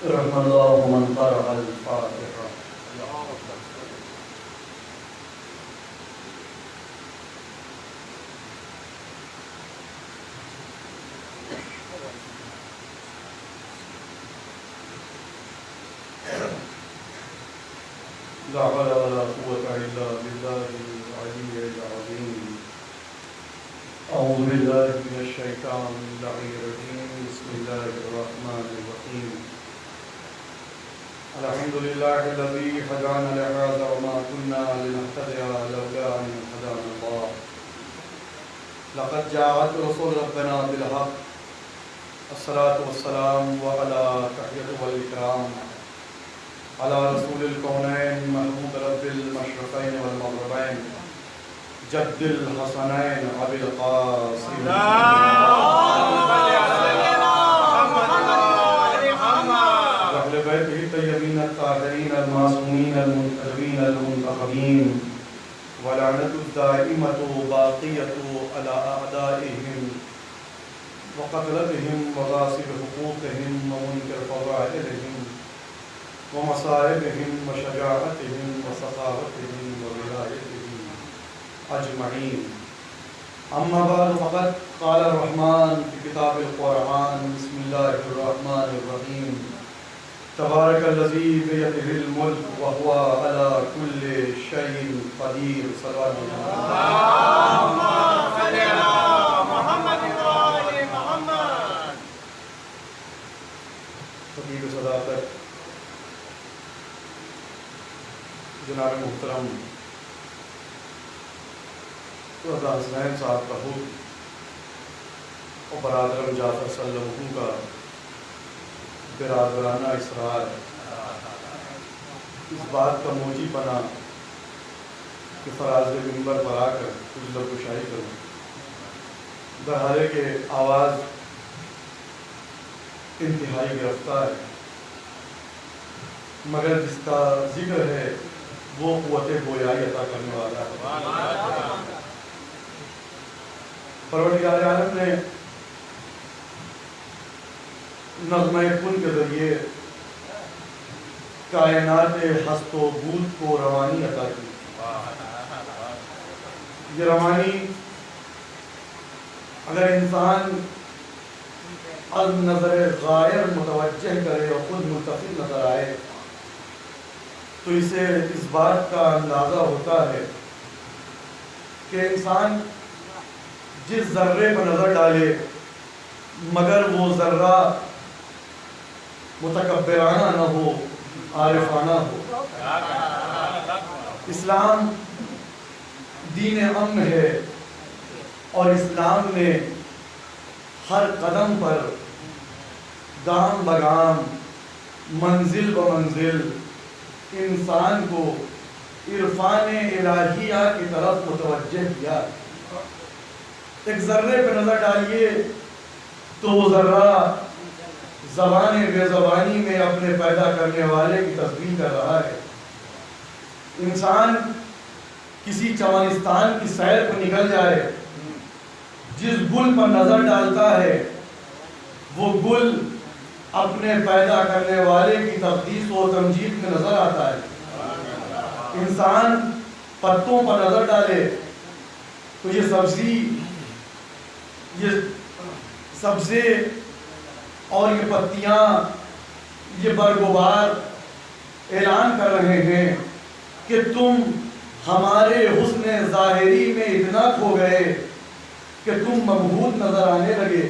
رحم الله من قرأ الفاتحة. لا حول ولا قوة إلا بالله العلي العظيم. أعوذ بالله من الشيطان اللعين الرجيم. بسم الله الرحمن الرحيم. الحمد لله الذي هدانا لهذا وما كنا لنهتدي لولا أن هدانا الله. لقد جاءت رسول ربنا بالحق. الصلاة والسلام وعلى تحية والإكرام على رسول الكونين محمود رب المشرقين والمغربين جد الحسنين أبي القاسم. وأهل بيته الطيبين الطاهرين المعصومين المنتخبين المنتخبين ولعنة الدائمة باقية على أعدائهم وقتلتهم وغاصب حقوقهم ومنكر فضائلهم ومصائبهم وشجاعتهم وسخاوتهم وولايتهم أجمعين. أما بعد فقد قال الرحمن في كتاب القرآن. بسم الله الرحمن الرحيم. تبارك الذي بيده الملك وهو على كل شيء قدير. صلى الله عليه وسلم. خطیب صداقت جناب محترم رضا حسنین صاحب کا حکم اور برادرم جعفر صلی اللہ علیہ وسلم کا برادرانہ اصرار اس بات کا موجب بنا کہ فراز منبر پر آ کر کچھ لفظ گشائی کروں. بہرحال کہ آواز انتہائی گرفتار ہے، مگر جس کا ذکر ہے وہ قوت گویائی عطا کرنے والا ہے. پروردگار عالم نے نغمہ کن کے ذریعے کائنات ہست و بود کو روانی عطا کی. یہ روانی اگر انسان از نظر غائر متوجہ کرے اور خود منتفع نظر آئے تو اسے اس بات کا اندازہ ہوتا ہے کہ انسان جس ذرے پر نظر ڈالے مگر وہ ذرہ متکبرانہ نہ ہو، عارفانہ ہو. اسلام دین امن ہے اور اسلام میں ہر قدم پر گام بگام منزل بمنزل انسان کو عرفان الہیہ کی طرف متوجہ کیا. ایک ذرے پہ نظر ڈالیے تو وہ ذرہ زبان بے زبانی میں اپنے پیدا کرنے والے کی تسبیح کر رہا ہے. انسان کسی چمنستان کی سیر پر نکل جائے، جس گل پر نظر ڈالتا ہے وہ گل اپنے پیدا کرنے والے کی تقدیس و تمجید میں نظر آتا ہے. انسان پتوں پر نظر ڈالے تو یہ سبزی، یہ سبزے اور یہ پتیاں، یہ برگوبار اعلان کر رہے ہیں کہ تم ہمارے حسن ظاہری میں اتنا کھو گئے کہ تم مبہوت نظر آنے لگے.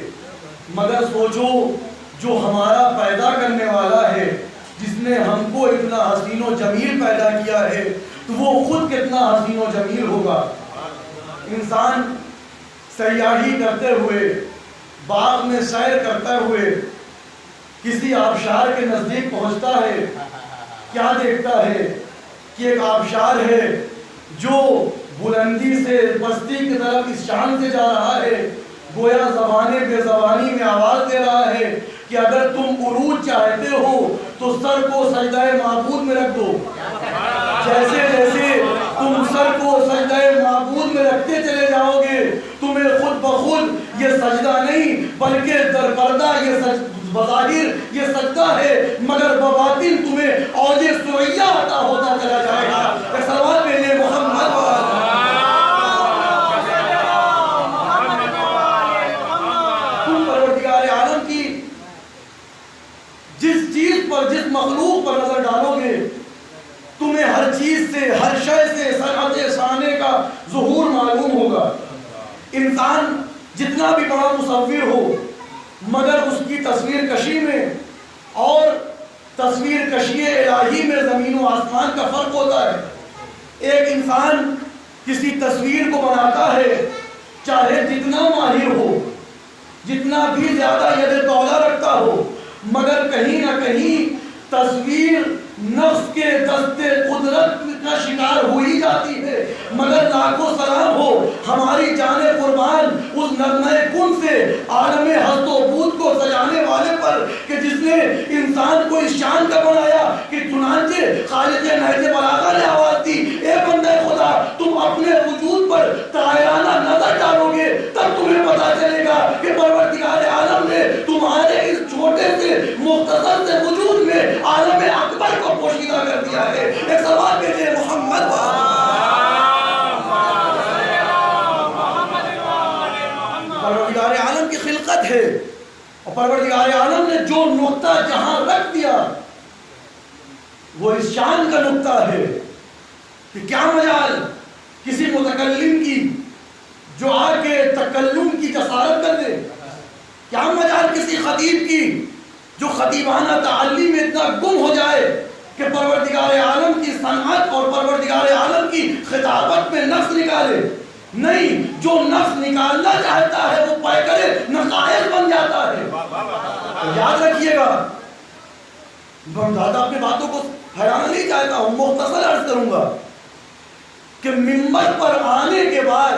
مگر سوچو جو ہمارا پیدا کرنے والا ہے، جس نے ہم کو اتنا حسین و جمیل پیدا کیا ہے، تو وہ خود کتنا حسین و جمیل ہوگا. انسان سیاحی کرتے ہوئے، باغ میں سیر کرتے ہوئے کسی آبشار کے نزدیک پہنچتا ہے، کیا دیکھتا ہے کہ ایک آبشار ہے جو بلندی سے پستی کی طرف اس شان سے جا رہا ہے، گویا زبان بے زبانی میں آواز دے رہا ہے کہ اگر تم عروج چاہتے ہو تو سر کو سجدہ معبود میں رکھ دو. جیسے جیسے تم سر کو سجدہ معبود میں رکھتے چلے جاؤ گے، تمہیں خود بخود یہ سجدہ نہیں بلکہ در پردہ یہ بظاہر یہ سجدہ ہے، مگر جس چیز پر، جس مخلوق پر نظر ڈالو گے تمہیں ہر چیز سے، ہر شے سے صنعت ثانے کا ظہور معلوم ہوگا۔ انسان جتنا بھی بڑا مصور ہو مگر اس کی تصویر کشی میں اور تصویر کشی الہی میں زمین و آسمان کا فرق ہوتا ہے۔ ایک انسان کسی تصویر کو بناتا ہے چاہے جتنا ماہر ہو، جتنا بھی زیادہ ید طولہ رکھتا ہو، مگر کہیں نہ کہیں تصویر نفس کے دست قدرت کا شکار ہو ہی جاتی ہے۔ مگر لاکھوں سلام ہو ہماری جان قربان اس نغمہ کن سے، عالم ہست و بود کو سجانے والے پر، کہ جس نے انسان کو اس شان کا بنایا کہ چنانچہ خالق نہج بلاغہ نے آواز دی، اے بندہ خدا تم اپنے وجود پر طائرانہ نظر ڈالو گے تب تمہیں پتا چلے گا کہ پروردگار عالم نے تمہارے اس چھوٹے سے مختصر سے وجود میں عالم اکبر کو پوشیدہ کر دیا ہے۔ ایک سوال بھیجے محمد پروردگار عالم کی خلقت ہے، اور پروردگار عالم نے جو نقطہ جہاں رکھ دیا وہ اس شان کا نقطہ ہے کہ کیا مجال کسی متکلم کی جو آ کے تکلم کی جسارت کر دے، کیا مجال کسی خطیب کی جو خطیبانہ تعلی میں اتنا گم ہو جائے کہ پروردگار عالم کی صنعت اور پروردگار عالم کی خطابت میں نقص نکالے۔ نہیں، جو نقص نکالنا چاہتا ہے وہ پائے کرے نقائص بن جاتا ہے۔ یاد رکھیے گا، میں زیادہ اپنے باتوں کو پھیلانا نہیں چاہتا ہوں، مختصر عرض کروں گا کہ منبر پر آنے کے بعد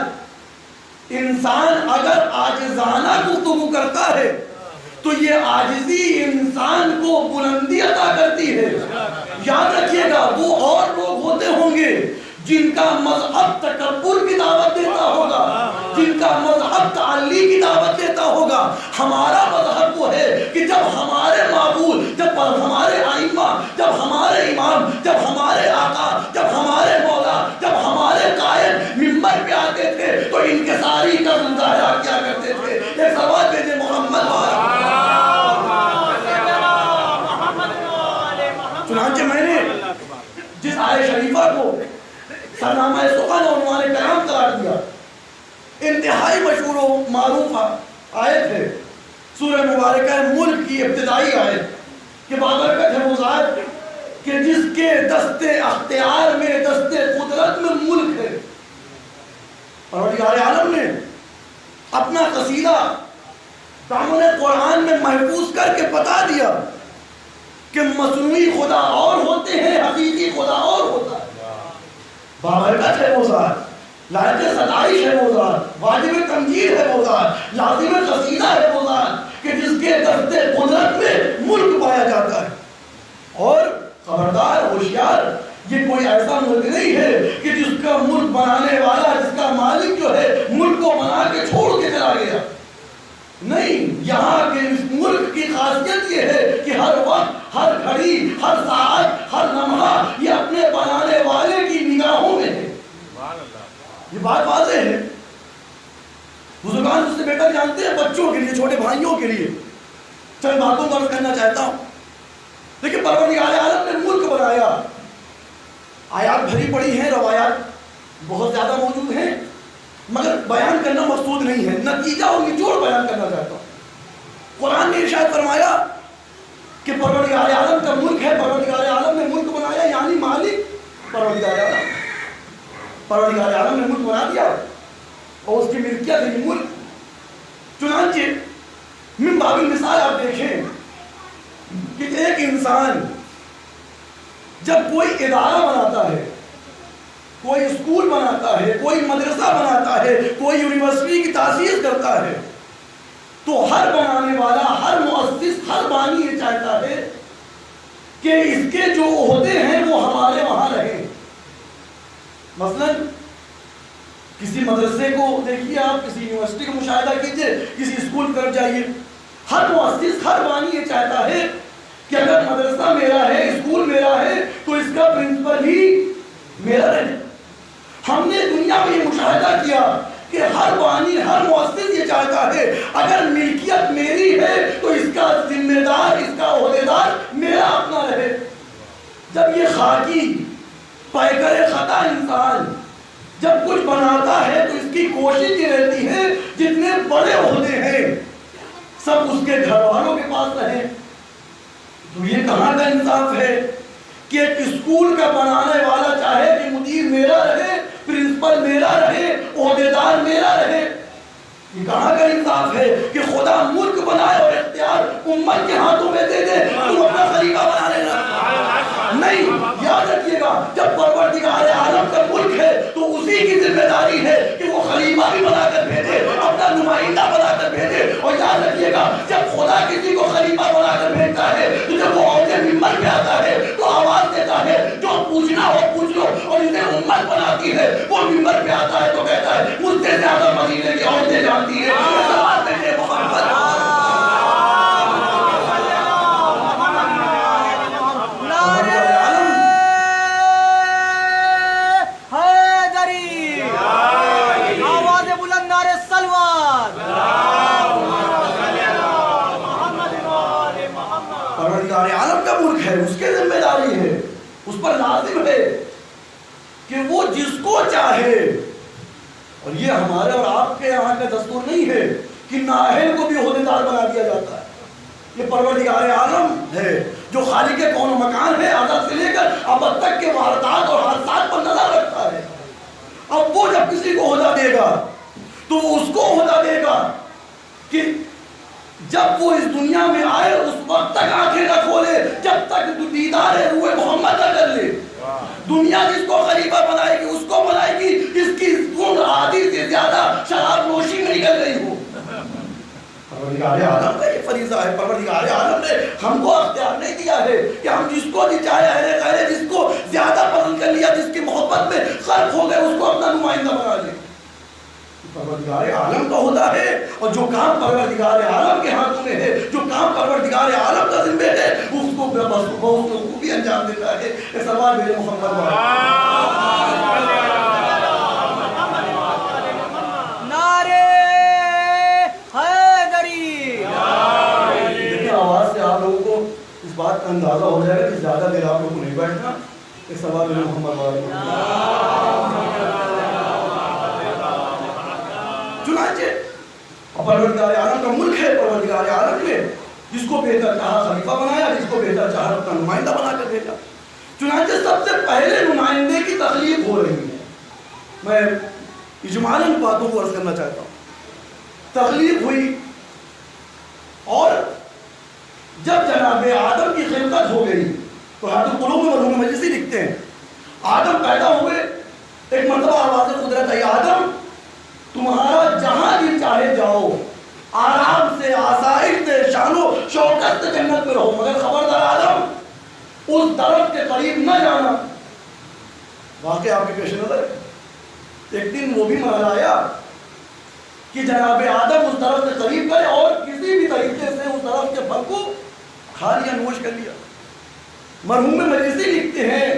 انسان اگر عاجزانہ گفتگو کرتا ہے تو یہ عاجزی انسان کو بلندی عطا کرتی ہے۔ یاد رکھیے گا، وہ اور لوگ ہوتے ہوں گے جن کا مذہب تکبر کی دعوت دیتا ہوگا، جن کا مذہب تعلی کی دعوت دیتا ہوگا۔ ہمارا مذہب وہ ہے کہ جب ہمارے معبود، جب ہمارے ائمہ، جب ہمارے امام، جب ہمارے آقا، جب ہمارے مولا، جب ہمارے قائد منبر پہ آتے تھے تو انکساری کا مظاہرہ کیا کرتے تھے۔ ایک سوال بھیجے محمد چنانچہ میں نے جس آیت شریفہ کو سرنامہ سخن اور عنوان پیام قرار دیا، انتہائی مشہور و معروف آیت ہے، سورہ مبارکہ ملک کی ابتدائی آیت کہ بابرکت ہے وہ ذات کہ جس کے دست اختیار میں، دست قدرت میں ملک ہے۔ پروردگار عالم نے اپنا قصیدہ دامن قرآن میں محفوظ کر کے بتا دیا کہ مصنوعی خدا اور ہوتے ہیں، حقیقی خدا اور ہوتا ہے۔ بابرکت ہے وہ ذات، لائق ستائش ہے وہ ذات، واجب تمجید ہے وہ ذات، لازم قصیدہ ہے وہ ذات کہ جس کے دست قدرت میں ملک پایا جاتا ہے۔ اور خبردار، ہوشیار، یہ کوئی ایسا ملک نہیں ہے کہ جس کا ملک بنانے والا، جس کا مالک جو ہے ملک کو بنا کے چھوڑ کے چلا گیا۔ نہیں، یہاں کے اس ملک کی خاصیت یہ ہے کہ ہر وقت، ہر گھڑی، ہر ساعت، ہر لمحہ یہ اپنے بنانے والے کی نگاہوں میں ہے۔ یہ بات واضح ہے، بزرگان اس سے بہتر جانتے ہیں بچوں کے لیے، چھوٹے بھائیوں کے لیے چند باتوں کو عرض کرنا چاہتا ہوں۔ لیکن پروردگار عالم نے ملک بنایا، آیات بھری پڑی ہیں، روایات بہت زیادہ موجود ہیں، مگر بیان کرنا مقصود نہیں ہے، نتیجہ اور نچوڑ بیان کرنا چاہتا ہوں۔ قرآن نے ارشاد فرمایا کہ پروردگار عالم کا ملک ہے، پروردگار عالم نے ملک بنایا، یعنی مالک پروردگار عالم۔ پروردگار عالم نے ملک بنا دیا اور اس کی ملکیت ہے یہ ملک۔ چنانچہ من باب المثال آپ دیکھیں کہ ایک انسان جب کوئی ادارہ بناتا ہے، کوئی اسکول بناتا ہے، کوئی مدرسہ بناتا ہے، کوئی یونیورسٹی کی تاسیس کرتا ہے، تو ہر بنانے والا، ہر مؤسس، ہر بانی یہ چاہتا ہے کہ اس کے جو عہدے ہیں وہ ہمارے وہاں رہیں۔ مثلا کسی مدرسے کو دیکھیے آپ، کسی یونیورسٹی کا مشاہدہ کیجئے، کسی اسکول کی طرف جائیے، ہر مؤسس، ہر بانی یہ چاہتا ہے کہ اگر مدرسہ میرا ہے، اسکول میرا ہے، تو اس کا پرنسپل ہی میرا رہے۔ ہم نے دنیا میں یہ مشاہدہ کیا کہ ہر بانی، ہر مؤسس یہ چاہتا ہے اگر ملکیت میری ہے تو اس کا ذمہ دار، اس کا عہدیدار جب یہ خاکی پیکر خطا انسان جب کچھ بناتا ہے تو اس کی کوشش یہ رہتی ہے جتنے بڑے عہدے ہیں سب اس کے گھر والوں کے پاس رہیں. تو یہ کہاں کا انصاف ہے کہ ایک اسکول کا بنانے والا چاہے کہ مدیر میرا رہے, پرنسپل میرا رہے, عہدیدار میرا رہے؟ یہ کہاں کا انصاف ہے کہ خدا ملک بنائے اور اختیار امت کے ہاتھوں میں دے دے, تم اپنا خلیفہ بنا لینا؟ نہیں, یاد رکھیے گا, جب پروردگار عالم کا ملک ہے تو اسی کی ذمہ داری ہے کہ وہ خلیفہ بھی بنا کر بھیجے, اپنا نمائندہ بنا کر بھیجے. اور یاد رکھیے گا, جب خدا کسی کو خلیفہ بنا کر بھیجتا ہے تو جب وہ عہدے ممبر پہ آتا ہے تو آواز دیتا ہے جو پوچھنا ہو پوچھ لو, اور انہیں امت بناتی ہے. وہ ممبر پہ آتا ہے تو کہتا ہے مجھ سے زیادہ مدینے کے عہدے جانتی ہے محمد. پروردگار عالم کا ملک ہے, اس کی ذمہ داری ہے, اس پر لازم ہے کہ وہ جس کو چاہے, اور یہ ہمارے اور آپ کے یہاں کا دستور نہیں ہے کہ نااہل کو بھی عہدیدار بنا دیا جاتا ہے. یہ پروردگار عالم ہے جو خالق کون و مکان ہے, ازل سے لے کر ابد تک کے واردات اور حادثات پر نظر رکھتا ہے. اب وہ جب کسی کو عہدہ دے گا تو وہ اس کو عہدہ دے گا کہ جب وہ اس دنیا میں آئے اس وقت تک آنکھیں نہ کھولے جب تک دیدار روح محمد نہ کر لے. دنیا جس کو خلیفہ بنائے گی اس کو بنائے گی جس کی عمر آدھی سے زیادہ شراب نوشی میں نکل گئی ہو. پروردگار عالم کا یہ فریضہ ہے. پروردگار عالم نے ہم کو اختیار نہیں دیا ہے کہ ہم جس کو بھی چاہے اہل خیر جس کو زیادہ پسند کر لیا, جس کی محبت میں غرق ہو گئے, اس کو اپنا نمائندہ بنا لیں. پروردگار عالم کا ہوتا ہے, اور جو کام پروردگار عالم کے ہاتھوں میں ہے, جو کام پروردگار عالم کا ذمہ ہے, اس کو خوبی انجام دیتا ہے. یہ سوال میرے محمد نعرے حیدری. دیکھیں آواز سے آپ لوگوں کو اس بات کا اندازہ ہو جائے گا کہ زیادہ دیر آپ لوگوں کو نہیں بیٹھنا. یہ سوال میرے محمد چنانچہ پروردگار عالم کا ملک ہے. پروردگار عالم نے جس کو بہتر چاہا خلیفہ بنایا, جس کو بہتر چاہا اپنا نمائندہ بنا کر بھیجا. چنانچہ سب سے پہلے نمائندے کی تخلیق ہو رہی ہے. میں اجمالاً باتوں کو عرض کرنا چاہتا ہوں. تخلیق ہوئی اور جب جناب آدم کی خلقت ہو گئی تو حیات القلوب میں مرحوم مجلسی لکھتے ہیں آدم پیدا ہوئے, ایک مرتبہ آواز قدرت آئی, آدم تمہارا جہاں بھی چاہے جاؤ, آرام سے, آسائش سے, شان و شوکت سے جنت میں رہو, مگر خبردار آدم اس درخت کے قریب نہ جانا. واقعہ آپ کے پیش نظر ہے. ایک دن وہ بھی مرحلہ آیا کہ جناب آدم اس درخت کے قریب گئے اور کسی بھی طریقے سے اس درخت کے پھل کو کھا لیا, نوش کر لیا. مرحوم مجلسی لکھتے ہیں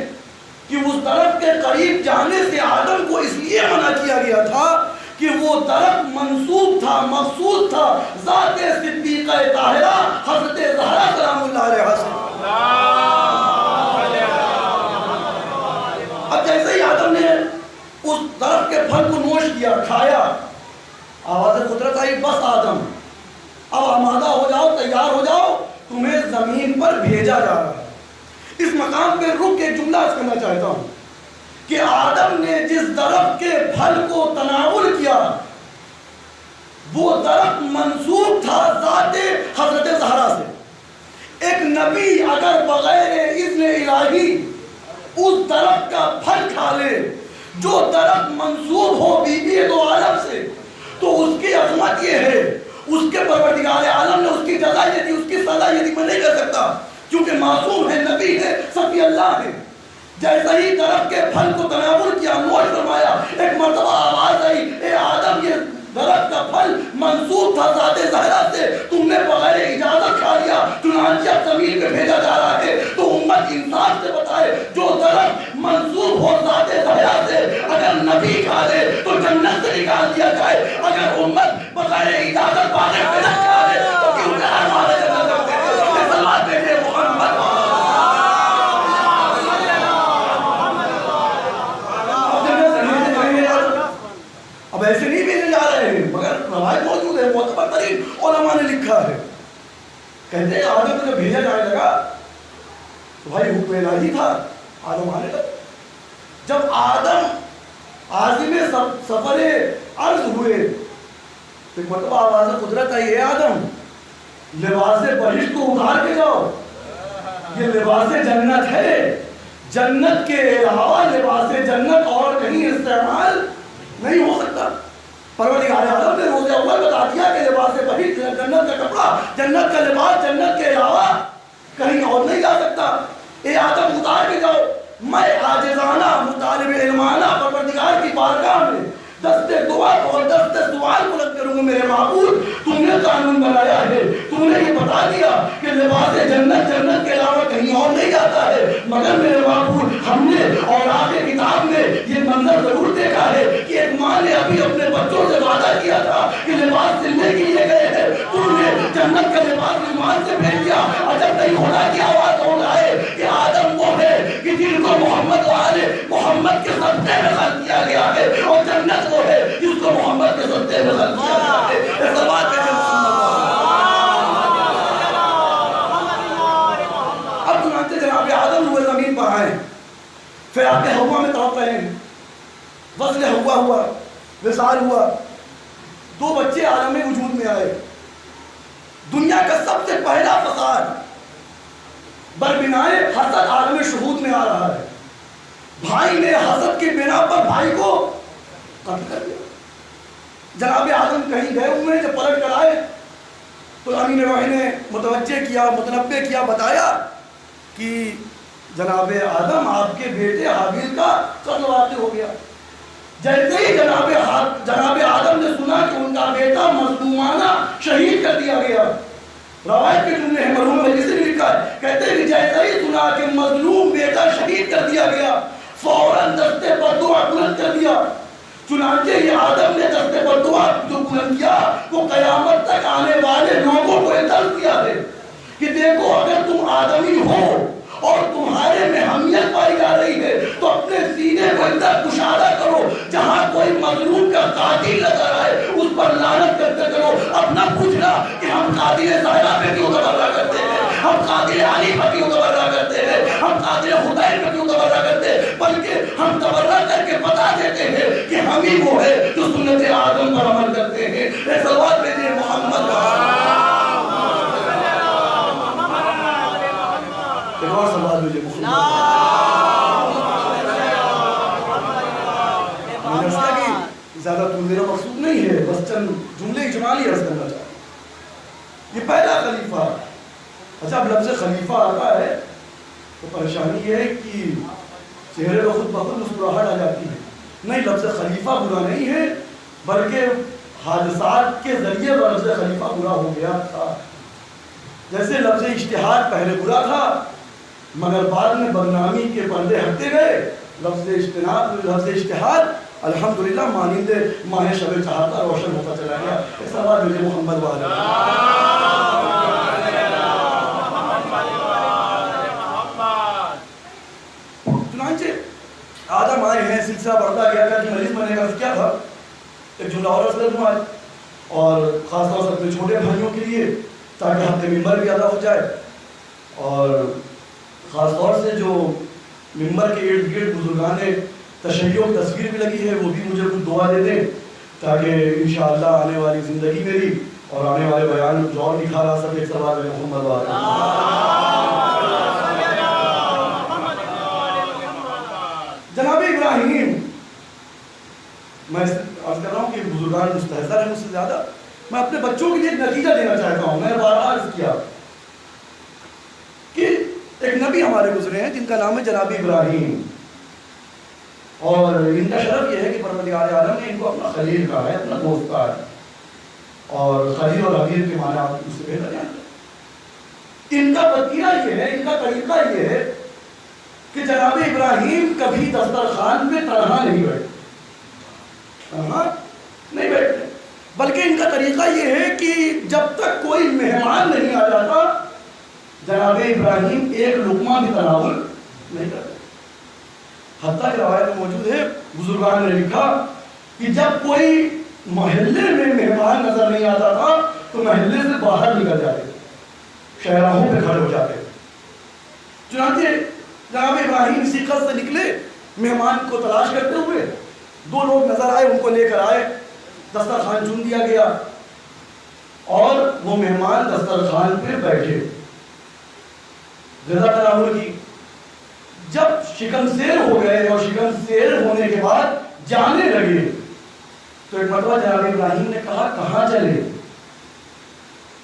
کہ اس درخت کے قریب جانے سے آدم کو اس لیے منع کیا گیا تھا کہ وہ درخت منسوب تھا, مخصوص تھا ذات صدیقہ طاہرہ حضرت زہرا سلام اللہ علیہا سے. اب جیسے ہی آدم نے اس درخت کے پھل کو نوش کیا, کھایا, آواز قدرت آئی, بس آدم اب آمادہ ہو جاؤ, تیار ہو جاؤ, تمہیں زمین پر بھیجا جا رہا ہے. اس مقام پہ رک کے جملہ عرض کرنا چاہتا ہوں کہ آدم نے جس درخت کے پھل کو تناول کیا وہ درخت منسوب تھا ذات حضرت زہرا سے. ایک نبی اگر بغیر اذن الہی اس درخت کا پھل کھا لے جو درخت منسوب ہو بی بی دو عالم سے, تو اس کی عظمت یہ ہے, اس کے پروردگار عالم نے اس کی جزا یہ دی, اس کی سزا یہ دی, میں نہیں کر سکتا کیونکہ معصوم ہے, نبی ہے, صفی اللہ ہے. جیسا ہی درخت کے پھل کو تناول کیا, نوش فرمایا, ایک مرتبہ آواز آئی, اے آدم یہ درخت کا پھل منسوب تھا ذات زہرا سے, تم نے بغیر اجازت کھا لیا, چنانچہ اب زمین پہ بھیجا جا رہا ہے. تو امت انصاف سے بتائے, جو درخت منسوب ہو ذات زہرا سے اگر نبی کھا لے تو جنت سے نکال دیا جائے, اگر امت بغیر اجازت پانے پہ نہ کھا لے تو کیوں نہ ہمارے جنت سے. سلام دیکھے محمد کہتے ہیں آدم کو جب بھیجا جانے لگا تو بھائی حکم الہی تھا، آدم آنے لگا. جب آدم عازم سفر عرض ہوئے تو ایک مرتبہ آواز قدرت آئی، اے آدم لباس بہشت کو اتار کے جاؤ، یہ لباس جنت ہے، جنت کے علاوہ لباس جنت اور کہیں استعمال نہیں ہو سکتا. پروردگار عالم نے روز اول بتا دیا کہ لباس بہشت جنت کا کپڑا، جنت کا لباس جنت کے علاوہ کہیں اور نہیں جا سکتا. اے آدم اتار کے جاؤ. میں عاجزانہ مطالب علمانہ پروردگار کی بارگاہ میں دست دعا اور دست سوال بلند کروں گا، میرے معبود تم نے قانون بنایا ہے، تم نے یہ بتا دیا کہ لباس جنت جنت کے علاوہ کہیں اور نہیں جاتا ہے، مگر میرے معبود ہم نے اور آپ کے کتاب میں یہ منظر ضرور دیکھا ہے کہ ایک ماں نے ابھی اپنے بچوں سے وعدہ کیا تھا کہ لباس سلنے کے لیے گئے ہیں، تم نے جنت کا لباس ایمان سے بھیج دیا. عجب نہیں ہونا کی آواز ہو رہا ہے کہ آدم وہ ہے کہ جن کو محمد والے محمد کے صدقے میں خلق کیا گیا ہے، اور جنت وہ ہے جس کو محمد کے صدقے میں خلق کیا گیا ہے. اس بات کے اب چنانچہ جناب آدم ہوئے زمین پر آئے، پھر آپ کے ہوا میں تڑپ رہے ہیں، وصل ہوا ہوا، وصال ہوا، 2 بچے عالم وجود میں آئے. دنیا کا سب سے پہلا فساد بربنائے حسد عالم شہود میں آ رہا ہے. بھائی نے حسد کی بنا پر بھائی کو قتل کر دیا. جناب آدم کہیں گئے ہوئے، جب پلٹ کر آئے تو امین روح نے متوجہ کیا، متنبہ کیا، بتایا کہ جناب آدم آپ کے بیٹے حابیل کا قتل واقع ہو گیا. جیسے ہی جناب آدم نے سنا کہ ان کا بیٹا مظلومانہ شہید کر دیا گیا، روایت کے جملے ہیں، مرحوم مجلسی نے لکھا ہے، کہتے ہیں کہ جیسے ہی سنا کہ مظلوم بیٹا شہید کر دیا گیا فوراً دستے پر دعا بلند کر دیا. چنانچہ یہ آدم نے دستے پر دعا جو بلند کیا وہ قیامت تک آنے والے لوگوں کو یہ درس دیا ہے کہ دیکھو اگر تم آدمی ہو اور تمہارے میں حمیت پائی جا رہی ہے تو اپنے سینے کو ادھر کشادہ کرو، جہاں کوئی مظلوم کا قاتل نظر آئے اس پر لعنت کرتے کرو. اپنا پوچھنا کہ ہم قاتل زہرا پہ کیوں تبرہ کرتے ہیں، ہم قاتل علی پہ کیوں تبرہ کرتے ہیں، ہم قاتل حسین پہ کیوں تبرہ کرتے ہیں، بلکہ ہم تبرہ کر کے بتا دیتے ہیں کہ ہم ہی وہ ہے جو سنت آدم پر عمل کرتے ہیں. اے صلوات بھیجئے محمد اور سوال مجھے زیادہ تو میرا مقصود نہیں ہے، بس چند جملے اجمالی عرض کرنا چاہتا ہوں. یہ پہلا خلیفہ. اچھا اب لفظ خلیفہ آتا ہے تو پریشانی یہ ہے کہ چہرے پر خود بخود مسکراہٹ آ جاتی ہے. نہیں، لفظ خلیفہ برا نہیں ہے، بلکہ حادثات کے ذریعے لفظ خلیفہ برا ہو گیا تھا. جیسے لفظ اجتہاد پہلے برا تھا مگر بعد میں بدنامی کے پردے ہٹتے گئے. لفظ اجتہاد الحمدللہ مانند ماہ شب چہارتا روشن ہوتا چلا گیا. سوال مجھے محمد والے چنانچہ آدم آئے ہیں، سلسلہ بڑھتا گیا کہ مریض بنے گا. کیا تھا ایک جملہ اور عرض کروں آج، اور خاص طور سے اپنے چھوٹے بھائیوں کے لیے تاکہ ہفتے ممبر بھی ادا ہو جائے، اور خاص طور سے جو ممبر کے ارد گرد بزرگان تشیع کی تصویر بھی لگی ہے وہ بھی مجھے کچھ دعا دے دیں تاکہ انشاءاللہ آنے والی زندگی میری اور آنے والے بیان میں اور نکھار آ سکے. سوال ہے محمد والے جناب ابراہیم. میں عرض کر رہا ہوں کہ بزرگان مستحضر ہیں مجھ سے زیادہ. میں اپنے بچوں کے لیے ایک نتیجہ دینا چاہتا ہوں. میں نے بار عرض کیا کہ ایک نبی ہمارے گزرے ہیں جن کا نام ہے جناب ابراہیم، اور ان کا شرف یہ ہے کہ پروردگار عالم نے ان کو اپنا خلیل کہا ہے، اپنا دوست کہا ہے، اور خلیل اور حبیب کے معنی آپ اس سے بہتر جانتے ہیں. ان کا وتیرہ یہ ہے، ان کا طریقہ یہ ہے کہ جناب ابراہیم کبھی دسترخوان پہ تنہا نہیں بیٹھتے، تنہا نہیں بیٹھتے، بلکہ ان کا طریقہ یہ ہے کہ جب تک کوئی مہمان نہیں آ جاتا جناب ابراہیم ایک لقمہ بھی تناول نہیں کرتے. حتیٰ کہ روایت میں موجود ہے، بزرگان نے لکھا کہ جب کوئی محلے میں مہمان نظر نہیں آتا تھا تو محلے سے باہر نکل جاتے، شہراہوں پہ کھڑے ہو جاتے تھے۔ چنانچہ جناب ابراہیم اسی قصد سے نکلے مہمان کو تلاش کرتے ہوئے، 2 لوگ نظر آئے، ان کو لے کر آئے، دسترخوان چن دیا گیا اور وہ مہمان دسترخوان پہ بیٹھے، غذا تناول کی۔ جب شکم سیر ہو گئے اور شکم سیر ہونے کے بعد جانے لگے تو ایک مرتبہ جناب ابراہیم نے کہا کہاں چلے؟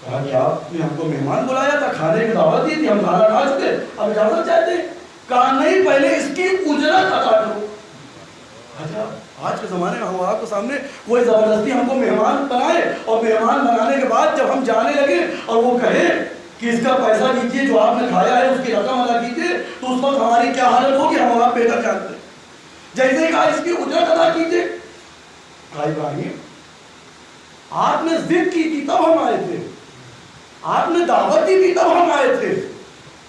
کہا کہ آپ نے ہم کو مہمان بلایا تھا، کھانے کی دعوت دی تھی، ہم کھانا کھا چکے، اب اجازت چاہتے ہیں۔ کہا نہیں، پہلے اس کی اجرت ادا کرو۔ اچھا، آج کے زمانے میں ہم آپ کے سامنے کوئی زبردستی ہم کو مہمان بنائے اور مہمان بنانے کے بعد جب ہم جانے لگے اور وہ کہے کہ اس کا پیسہ دیجیے جو آپ نے کھایا ہے، اس کی رقم ادا کیجیے، تو اس وقت ہماری کیا حالت ہوگی؟ ہم آپ بہتر جانتے ہیں۔ جیسے کہا اس کی اجرت ادا کیجیے، کہا ابراہیم آپ نے ضد کی تھی تب ہم آئے تھے، آپ نے دعوت دی تھی تب ہم آئے تھے،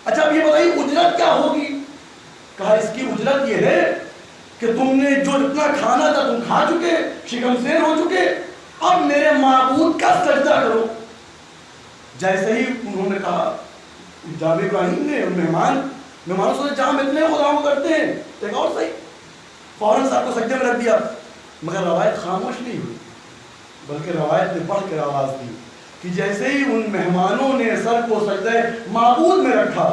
اچھا اب یہ بتائیے اجرت کیا ہوگی؟ کہا اس کی اجرت یہ ہے کہ تم نے جو اتنا کھانا تھا تم کھا چکے، شکم سیر ہو چکے، اب میرے معبود کا سجدہ کرو۔ جیسے ہی انہوں نے کہا، جناب ابراہیم نے مہمانوں سے جہاں اتنے خداؤں کرتے ہیں ایک اور صحیح، فوراً صاحب کو سجدے میں رکھ دیا، مگر روایت خاموش نہیں ہوئی بلکہ روایت نے بڑھ کر آواز دی کہ جیسے ہی ان مہمانوں نے سر کو سجدہ معبود میں رکھا،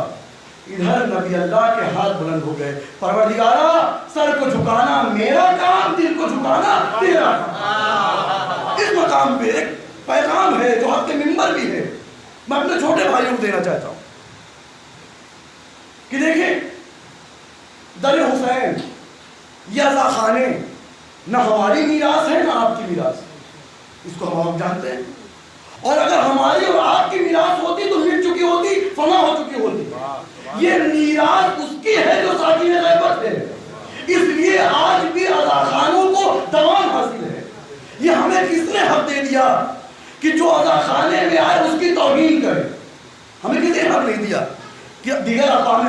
ادھر نبی اللہ کے ہاتھ بلند ہو گئے، پروردگارا سر کو جھکانا میرا کام، دل کو جھکانا تیرا کام۔ اس مقام پہ ایک پیغام ہے جو حق کے منبر بھی ہے، میں اپنے چھوٹے بھائیوں کو دینا چاہتا ہوں کہ دیکھیں در حسین یہ عزا خانے نہ ہماری میراث ہے نہ آپ کی میراث ہے، اس کو ہم جانتے ہیں، اور اگر ہماری اور آپ کی میراث ہوتی تو مٹ چکی ہوتی، فنا ہو چکی ہوتی۔ یہ میراث اس کی ہے جو ساکن غیبت ہے، اس لیے آج بھی عزا خانوں کو دوام حاصل ہے۔ یہ ہمیں کس نے حق دے دیا کہ جو عزا خانے میں آئے اس کی توہین کرے؟ ہمیں کسی نے حق نہیں دیا کہ دیگر اقوام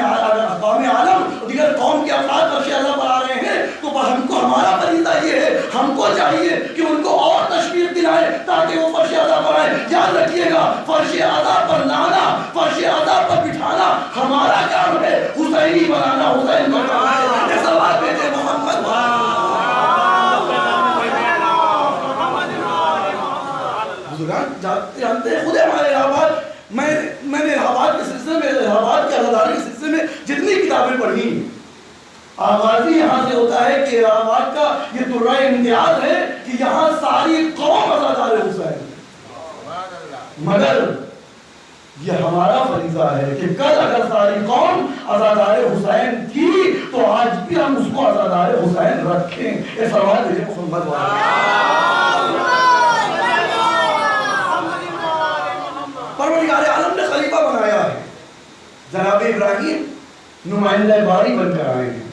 عالم دیگر قوم کے افراد فرش اعلیٰ پر آ رہے ہیں تو ہم کو ہمارا فریضہ یہ ہے، ہم کو چاہیے کہ ان کو اور تشویق دلائے تاکہ وہ فرش اعلیٰ پر آئے۔ یاد رکھیے گا، فرش اعلیٰ پر لانا، فرش اعلیٰ پر بٹھانا ہمارا کام ہے، حسینی بنانا حسین کا کام ہے۔ یہ سوال بیٹے محمد جانتے ہیں خود ہمارے الہٰباد، میں نے الہٰباد کے سلسلے میں، الہٰباد کے عزاداری کے سلسلے میں جتنی کتابیں پڑھی، آغازی یہاں سے ہوتا ہے کہ الہٰباد کا یہ درہ امتیاز ہے کہ یہاں ساری قوم عزادار حسین، مگر یہ ہمارا فریضہ ہے کہ کل اگر ساری قوم عزادار حسین تھی تو آج بھی ہم اس کو عزادار حسین رکھیں۔ یہ فرمان دیجیے محمد پروردگار عالم نے خلیفہ بنایا ہے، جناب ابراہیم نمائندہ باری بن کر آئے ہیں،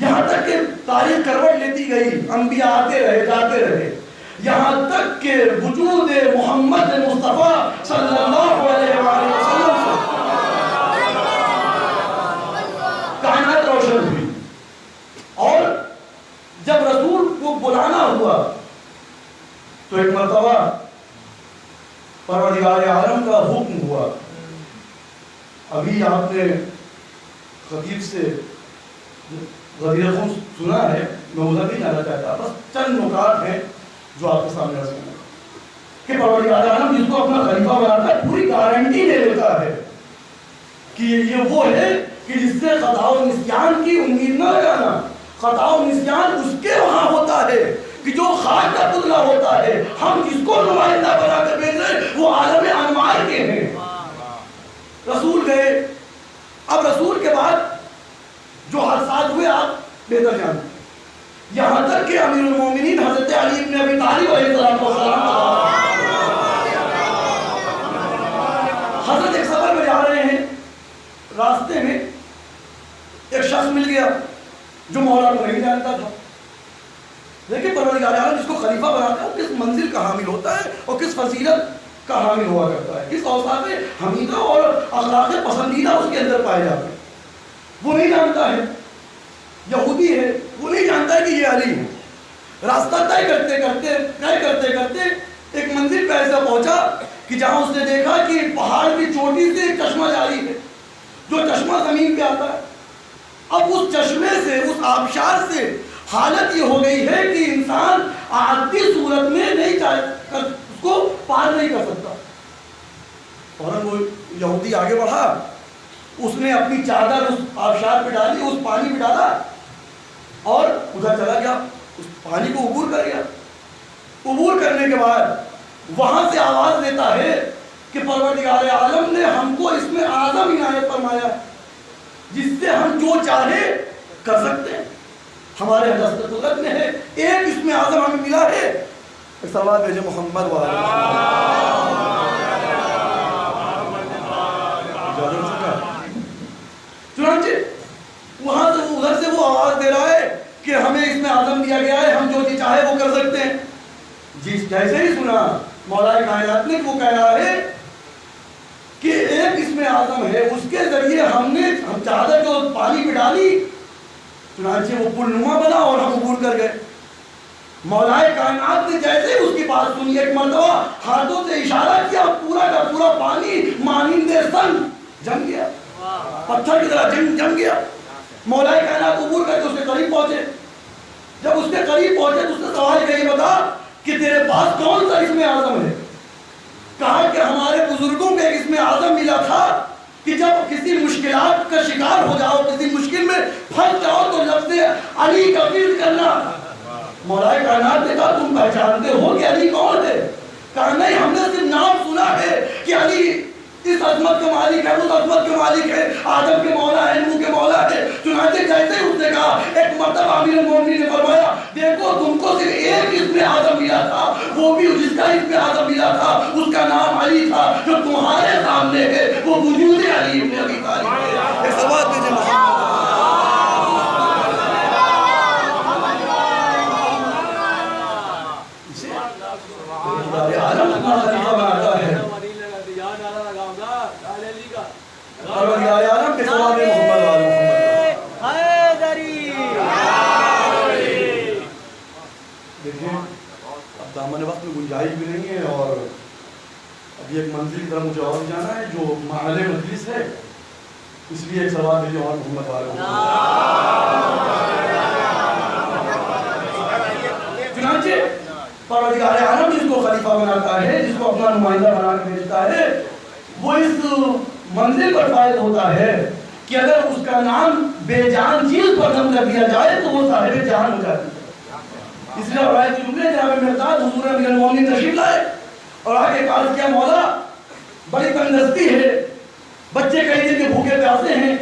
یہاں تک کہ تاریخ کروٹ لیتی گئی، انبیاء آتے رہے جاتے رہے، یہاں تک کہ وجود محمد مصطفیٰ صلی اللہ علیہ وسلم سے کائنات روشن ہوئی، اور جب رسول کو بلانا ہوا تو ایک مرتبہ پروردگار عالم کا حکم ہوا۔ ابھی آپ نے خطیب سے غدیر خون سنا ہے، میں ادھر نہیں جانا چاہتا، بس چند نکات ہیں جو آپ کے سامنے رکھنا کہ پروردگار عالم جس کو اپنا خلیفہ بناتا ہے پوری گارنٹی لے لیتا ہے کہ یہ وہ ہے کہ جس سے خطا و نسیان کی امید نہ لگانا۔ خطا و نسیان اس کے وہاں ہوتا ہے کہ جو خاک کا پتلا ہوتا ہے، ہم جس کو نمائندہ بنا کر بھیجے وہ عالم انوار کے ہیں۔ رسول گئے، اب رسول کے بعد جو حادثات ہوئے آپ بہتر جانتے ہیں، یہاں تک کہ امیر المومنین حضرت علی بن ابی طالب علیہ السلام حضرت ایک سفر میں جا رہے ہیں، راستے میں ایک شخص مل گیا جو مولا کو نہیں جانتا تھا۔ دیکھیں پروردگار عالم جس کو خلیفہ بناتا ہے وہ کس منزل کا حامل ہوتا ہے اور کس فضیلت کا حامل ہوا کرتا ہے، کس اوصاف حمیدہ اور اخلاق پسندیدہ اس کے اندر پائے جاتے ہیں، وہ نہیں جانتا ہے۔ یہودی ہے، وہ نہیں جانتا ہے کہ یہ علی ہے۔ راستہ طے کرتے کرتے ایک منزل پہ ایسا پہنچا کہ جہاں اس نے دیکھا کہ پہاڑ کی چوٹی سے ایک چشمہ جاری ہے، جو چشمہ زمین پہ آتا ہے۔ اب اس چشمے سے، اس آبشار سے حالت یہ ہو گئی ہے کہ انسان عادی صورت میں نہیں اس کو پار نہیں کر سکتا۔ فوراً وہ یہودی آگے بڑھا، اس نے اپنی چادر اس آبشار پہ ڈالی، اس پانی پہ ڈالا اور ادھر چلا گیا، اس پانی کو عبور کر گیا۔ عبور کرنے کے بعد وہاں سے آواز دیتا ہے کہ پروردگار عالم نے ہم کو اس میں اعظم عنایت فرمایا ہے، جس سے ہم جو چاہے کر سکتے ہیں، ہمارے دستخط میں ہے، ایک اس میں اعظم ہمیں ملا ہے۔ ایک سوال بھیجے محمد چنانچہ وہاں سے ادھر سے وہ آواز دے رہا ہے کہ ہمیں اس میں اعظم دیا گیا ہے، ہم جو چیز چاہے وہ کر سکتے ہیں۔ جس جیسے ہی سنا مولا کائنات نے، وہ کہہ رہا ہے کہ ایک اس میں اعظم ہے، اس کے ذریعے ہم چادر جو پانی پہ ڈالی، چنانچہ وہ پل نما بنا اور ہم عبور کر گئے۔ مولا کائنات نے جیسے اس کی بات سنی، ایک مرتبہ ہاتھوں سے اشارہ کیا، پورا کا پورا پانی مانند سنگ جم گیا، پتھر کی طرح جم گیا۔ مولا کائنات عبور کر کے اس کے قریب پہنچے۔ جب اس کے قریب پہنچے تو اس نے سوال کیا، یہ بتا کہ تیرے پاس کون سا اسم اعظم ہے؟ کہا کہ ہمارے بزرگوں میں ایک اسم اعظم ملا تھا کہ جب کسی مشکلات کا شکار ہو جاؤ، کسی مشکل میں پھنس جاؤ تو لفظ علی کا ورد کرنا۔ مولا کائنات نے کہا تم پہچانتے ہو کہ علی کون ہے؟ کہا نہیں، ہم نے صرف نام سنا ہے کہ علی اس عظمت کے مالک ہے، اس عظمت کے مالک ہے، آدم کے مولا ہے، نوح کے مولا ہے۔ چنانچہ جیسے اس نے کہا، ایک مرتبہ امیر المومنین نے فرمایا دیکھو تم کو صرف ایک اسم اعظم ملا تھا، وہ بھی جس کا اسم اعظم ملا تھا اس کا نام علی تھا، جو تمہارے سامنے ہے وہ وجود علی ابن ابی طالب ہے۔ ایک سوال دیجیے محمد عالم اپنا خلیفہ بناتا ہے، پروردگار عالم کے سوال میں محمد دیکھیں اب دامن وقت میں گنجائش بھی نہیں ہے، اور ابھی ایک منزل کی طرف مجھے اور جانا ہے جو محل مجلس ہے، اس لیے ایک سوال دیجیے اور محمد والے۔ چنانچہ پروردگار عالم جس کو خلیفہ بناتا ہے، جس کو اپنا نمائندہ بنا کے بھیجتا ہے، وہ اس منزل پر فائد ہوتا ہے کہ اگر اس کا نام بے جان چیز پر دم کر دیا جائے تو وہ صاحب جان ہو جاتی ہے۔ اس لیے روایت کے جملے جناب مرداد حضور امیر المومنین تشریف لائے اور آگے عرض کیا، مولا بڑی تنگدستی ہے، بچے کئی دن کے بھوکے پیاسے ہیں،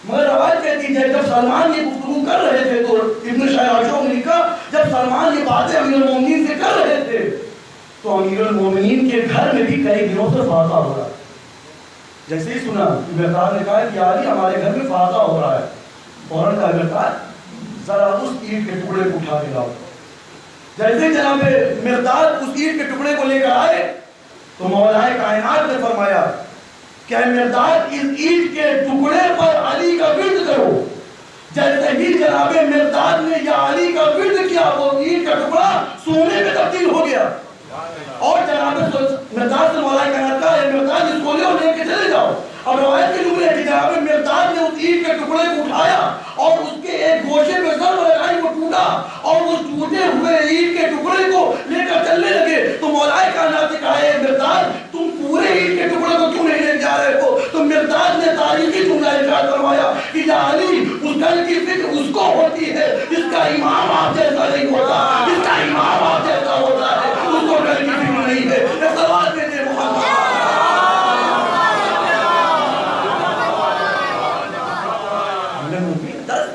مگر روایت کہتی ہے جب سلمان یہ گفتگو کر رہے تھے تو ابن شاہ عاشور نے لکھا جب سلمان یہ باتیں امیر المومنین سے کر رہے تھے تو امیر المومنین کے گھر میں بھی کئی دنوں سے فاقہ ہو رہا ہے۔ جیسے ہی سنا مرداد نے کہا کہ علی ہمارے گھر میں فاقہ ہو رہا ہے، فوراً کہا مرداد ذرا اس اینٹ کے ٹکڑے کو اٹھا کے لاؤ۔ جیسے جناب مرداد اس اینٹ کے ٹکڑے کو لے کر آئے تو مولا کائنات نے فرمایا کہ اے مرداد اس اینٹ کے ٹکڑے پر علی کا ورد کرو۔ جیسے ہی جناب مرداد نے یا علی کا ورد کیا وہ اینٹ کا ٹکڑا سونے میں تبدیل ہو گیا، اور جناب مرداد سے مولا کائنات کہا اے مرداد اس کو لے کے چلے جاؤ۔ اب روایت کے جملے کہ جناب مرداد نے اس اینٹ کے ٹکڑے کو اٹھایا اور اس کے ایک گوشے پہ ضرب لگائی، وہ ٹوٹا، اور اس ٹوٹے ہوئے اینٹ کے ٹکڑے کو لے کر چلنے لگے تو مولا کائنات نے کہا اے مرداد تم پورے اینٹ کے ٹکڑے کو کیوں نہیں لے جا رہے ہو؟ تو مرداد نے تاریخی جملہ ارشاد فرمایا کہ یا علی اس گھر کی فکر اس کو ہوتی ہے جس کا امام آپ جیسا نہیں ہوتا، جس کا امام آپ جیسا ہوتا ہے اس کو گھر کی فکر نہیں ہے۔ سوال دیجیے محمد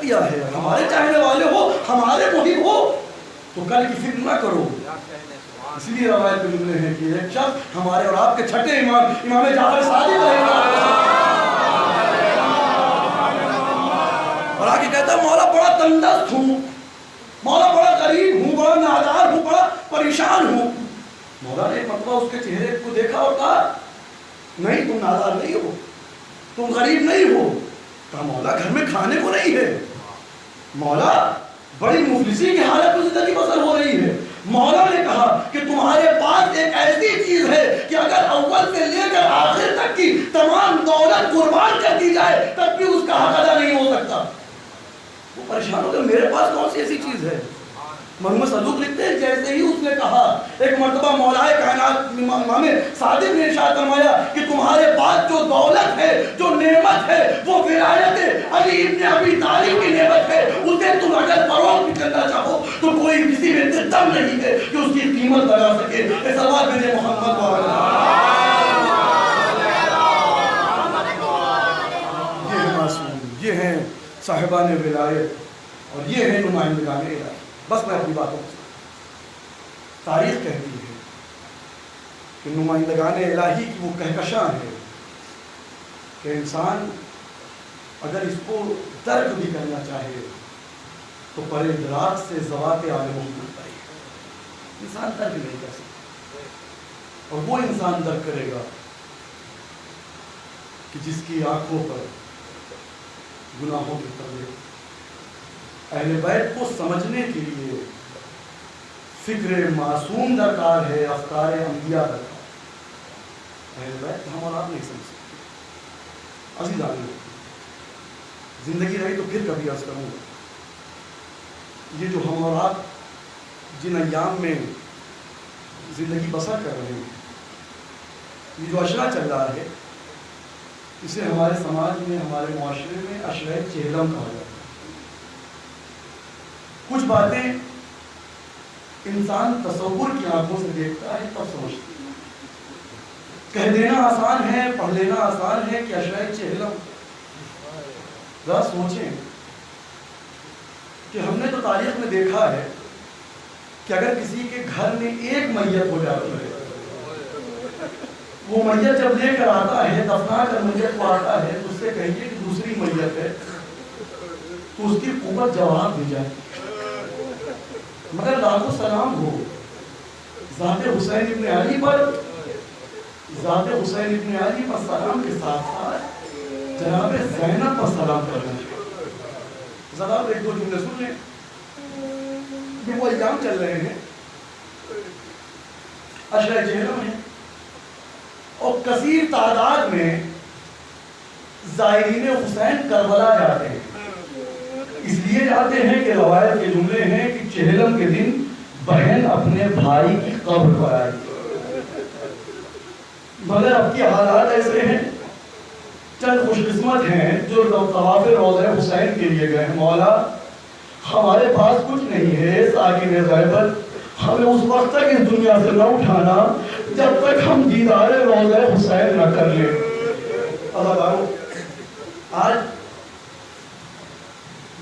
دیا ہے، ہمارے چاہنے والے ہو، ہمارے محب ہو تو کل کی فکر نہ کرو۔ اس لیے روایت میں جملے ہیں کہ ایک شخص ہمارے اور آپ کے چھٹے امام جعفر صادق رہے گا اور آگے کہتا ہے مولا بڑا تندرست ہوں، مولا بڑا غریب ہوں، بڑا نادار ہوں، بڑا پریشان ہوں۔ مولا نے ایک مرتبہ اس کے چہرے کو دیکھا اور کہا نہیں تم نادار نہیں ہو، تم غریب نہیں ہو۔ کہا مولا گھر میں کھانے کو نہیں ہے، مولا بڑی مفلسی کی حالت میں زندگی بسر ہو رہی ہے، مولا نے کہا کہ تمہارے پاس ایک ایسی چیز ہے کہ اگر اول سے لے کر آخر تک کی تمام دولت قربان کر دی جائے تب بھی اس کا حق ادا نہیں ہو سکتا. وہ پریشان ہو گئے میرے پاس کون سی ایسی چیز ہے. محمد صدوق لکھتے ہیں جیسے ہی اس نے کہا ایک مرتبہ مولا کائنات امام صادق نے ارشاد فرمایا کہ تمہارے پاس جو دولت ہے جو نعمت ہے وہ ولایت علی ابن ابی طالب کی نعمت ہے. اسے تم اگر فروغ بھی کرنا چاہو تو کوئی کسی میں دم نہیں ہے کہ اس کی قیمت لگا سکے. صلوات بھیجے محمد یہ معصوم یہ ہیں صاحبان ولایت اور یہ ہیں نمائندگان الہی. بس میں اپنی باتوں سے تاریخ کہتی ہے کہ نمائندگان الہی کی وہ کہکشاں ہے کہ انسان اگر اس کو درک بھی کرنا چاہے تو پر ادراک سے ذوات عالم ملتا ہے. انسان درک نہیں کر سکتا اور وہ انسان درک کرے گا کہ جس کی آنکھوں پر گناہوں کے پردے. اہل بیت کو سمجھنے کے لیے فکر معصوم درکار ہے, افکار انبیاء درکار. اہل بیت ہم اور آپ نہیں سمجھ سکتے. عزیزان زندگی رہی تو پھر کبھی عرض کروں گا یہ جو ہم اور آپ جن ایام میں زندگی بسر کر رہے ہیں یہ جو اشرا چل رہا ہے اسے ہمارے سماج میں ہمارے معاشرے میں اشرۂ چہلم کہا جاتا ہے. کچھ باتیں انسان تصور کی آنکھوں سے دیکھتا ہے تب سمجھتا ہے. کہہ دینا آسان ہے, پڑھ لینا آسان ہے کہ اشرۂ چہلم. ذرا سوچیں کہ ہم نے تو تاریخ میں دیکھا ہے کہ اگر کسی کے گھر میں ایک میت ہو جاتی ہے وہ میت جب لے کر آتا ہے دفنا کر میت کو آتا ہے تو اس سے کہیے کہ دوسری میت ہے تو اس کی قوت جواب دی جائے. مگر لاکھوں سلام ہو ذات حسین ابن علی پر سلام کے ساتھ ساتھ جناب زینب پر سلام کرنا. ذرا ایک دو جملے سن لیں. یہ وہ ایام چل رہے ہیں اشرۂ چہلم ہیں اور کثیر تعداد میں زائرین حسین کربلا جاتے ہیں. اس لیے جاتے ہیں کہ روایت کے جملے ہیں کہ چہلم کے دن بہن اپنے بھائی کی قبر پر آئی. مگر اب کے حالات ایسے ہیں چند خوش قسمت ہیں جو طواف روضہ حسین کے لیے گئے ہیں. مولا ہمارے پاس کچھ نہیں ہے ساکن غیبت ہمیں اس وقت تک اس دنیا سے نہ اٹھانا جب تک ہم دیدار روضہ حسین نہ کر لیں. اللہ بارو آج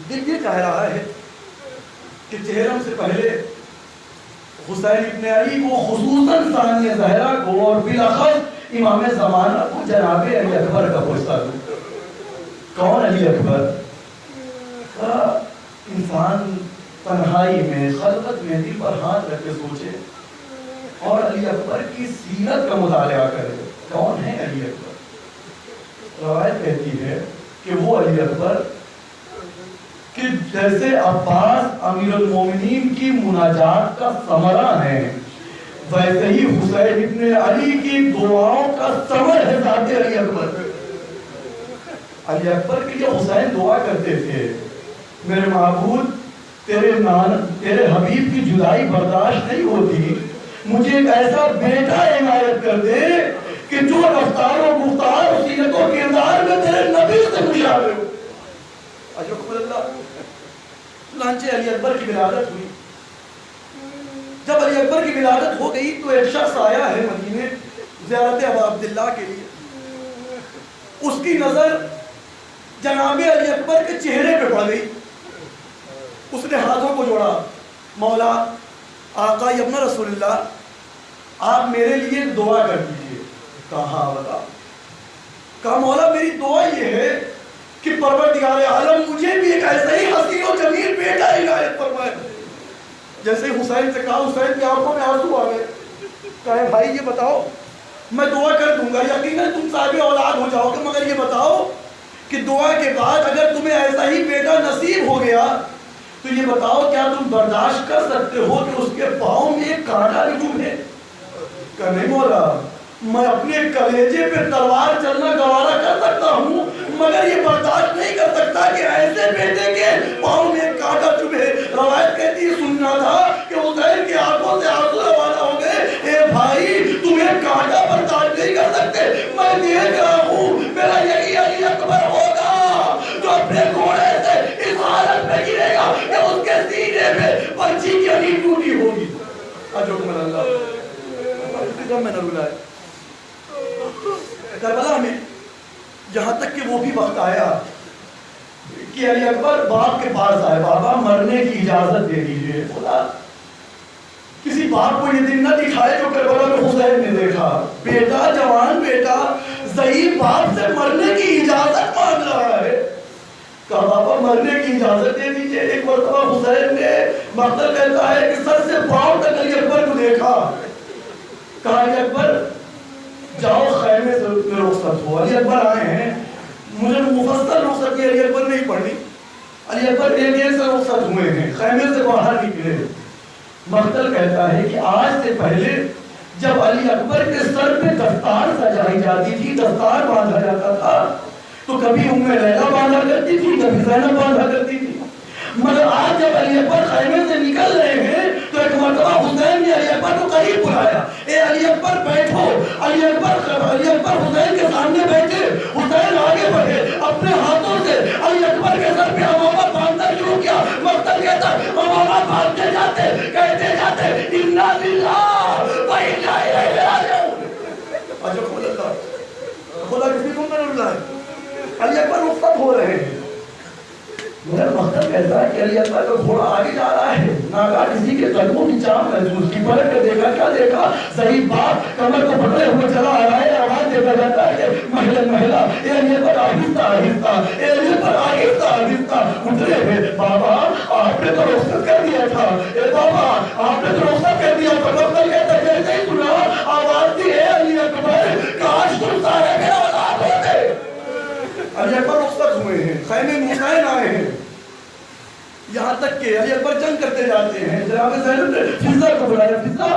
دل یہ کہہ رہا ہے کہ چہلم سے پہلے حسین ابن علی کو خصوصاً ثانیہ زہرا کو اور بالاخص امام زمانہ کو جناب علی اکبر کا پوچھتا دوں. کون علی اکبر؟ انسان تنہائی میں خلوت میں دل پر ہاتھ رکھ کے سوچے اور علی اکبر کی سیرت کا مطالعہ کرے. کون ہے علی اکبر؟ روایت کہتی ہے کہ وہ علی اکبر کہ جیسے عباس امیر المومنین کی مناجات کا ثمرہ ہے ویسے ہی حسین ابن علی کی دعاؤں کا ثمر ہے ذات علی اکبر. علی اکبر کے لیے حسین دعا کرتے تھے میرے معبود تیرے حبیب کی جدائی برداشت نہیں ہوتی, مجھے ایک ایسا بیٹا عنایت کر دے کہ جو رفتار و گفتار و سیرت و کردار میں تیرے نبی سے مشابہ ہو. اجرکم اللہ. چنانچہ علی اکبر کی ولادت ہوئی. جب علی اکبر کی ولادت ہو گئی تو ایک شخص آیا ہے مدینے زیارت ابا عبداللہ کے لیے. اس کی نظر جناب علی اکبر کے چہرے پہ پڑ گئی. اس نے ہاتھوں کو جوڑا, مولا آقا ابن رسول اللہ آپ میرے لیے دعا کر دیجئے. کہا بتا. کہا مولا میری دعا یہ ہے کہ پروردگار عالم مجھے بھی ایک ایسا ہی حسین و جمیل بیٹا عنایت فرمائے. جیسے حسین سے کہا, حسین کی آنکھوں میں آنسو آ گئے. کہا بھائی یہ بتاؤ میں دعا کر دوں گا یقیناً تم صاحب اولاد ہو جاؤ گے, مگر یہ بتاؤ کہ دعا کے بعد اگر تمہیں ایسا ہی بیٹا نصیب ہو گیا تو یہ بتاؤ کیا تم برداشت کر سکتے ہو کہ اس کے پاؤں میں ایک کانٹا بھی چبھے؟ کہ نہیں مولا، میں اپنے کلیجے پہ تلوار چلنا گوارا کر سکتا ہوں، مگر یہ برداشت نہیں کر سکتا کہ ایسے بیٹے کے پاؤں میں ایک کانٹا چبھے۔ روایت کہتی ہے سننا تھا کہ حسین کی آنکھوں سے آنسو روانہ ہو گئے، اے بھائی تم ایک کانٹا برداشت نہیں کر سکتے، میں دیکھ رہا ہوں میرا یہی علی اکبر ہوگا جو اپنے گھوڑے سے اس حالت میں گرے گا کہ اس کے سینے میں پنچھی کی ہڈی ٹوٹی ہوگی۔ اجوکمل اللہ میں نہ رولائے کربلا میں، یہاں تک کہ وہ بھی وقت آیا کہ علی اکبر باپ کے پاس آئے، بابا مرنے کی اجازت دے دیجئے۔ بولا کسی باپ کو یہ دن نہ دکھائے جو کربلا میں حسین نے دیکھا، بیٹا جوان بیٹا ضعیف باپ سے مرنے کی اجازت مانگ رہا ہے۔ کہا بابا مرنے کی اجازت دے دیجئے۔ ایک مرتبہ حسین نے مقتل کہتا ہے کہ سر سے پاؤں تک علی اکبر کو دیکھا، کہا علی اکبر جاؤ خیمے سے رخصت ہو۔ علی اکبر آئے ہیں، مجھے مفصل رخصت کی علی اکبر نہیں پڑھنی، علی اکبر ایک سے رخصت ہوئے ہیں، خیمے سے باہر نکلے۔ مقتل کہتا ہے کہ آج سے پہلے جب علی اکبر کے سر پہ دستار سجائی جاتی تھی، دستار باندھا جاتا تھا، تو کبھی ام لیلا باندھا کرتی تھی، کبھی زینب باندھا کرتی تھی، مگر آج جب علی اکبر خیمے سے نکل رہے ہیں تو ایک مرتبہ حسین نے علی اکبر کو قریب بلایا، اے علی اکبر بیٹھو۔ علی اکبر حسین کے سامنے بیٹھے، حسین آگے بڑھے، اپنے ہاتھوں سے علی اکبر کے سر پہ امامہ باندھنا شروع کیا۔ مقتل کہتا امامہ باندھتے جاتے، کہتے جاتے انا للہ و انا الیہ راجعون۔ اجو کھول اللہ کھولا کسی کو میں نے بلائے، علی اکبر رخصت ہو رہے ہیں۔ مگر مقتل کہتا ہے کہ علی اکبر کا گھوڑا آگے جا رہا ہے، ناگہاں کسی کے قدموں کی چاپ محسوس کی، پلٹ کر دیکھا، کیا دیکھا؟ ضعیف باپ کمر کو پکڑے ہوئے چلا آ رہا ہے، آواز دیتا جاتا ہے کہ مہلا اے علی اکبر آہستہ آہستہ، اے علی اکبر آہستہ آہستہ اترے ہیں۔ بابا آپ نے تو رخصت کر دیا تھا، اے بابا آپ نے تو رخصت کر دیا تھا۔ مقتل کہتا ہے جیسے ہی سنا آواز دی، اے علی اکبر کاش تم سارے میرا اولاد ہوتے۔ علی اکبر رخصت ہوئے ہیں، خیمے میں حسین آئے ہیں، یہاں تک کہ علی اکبر جنگ کرتے جاتے ہیں۔ جناب زینب نے فضا کو بلایا، فضا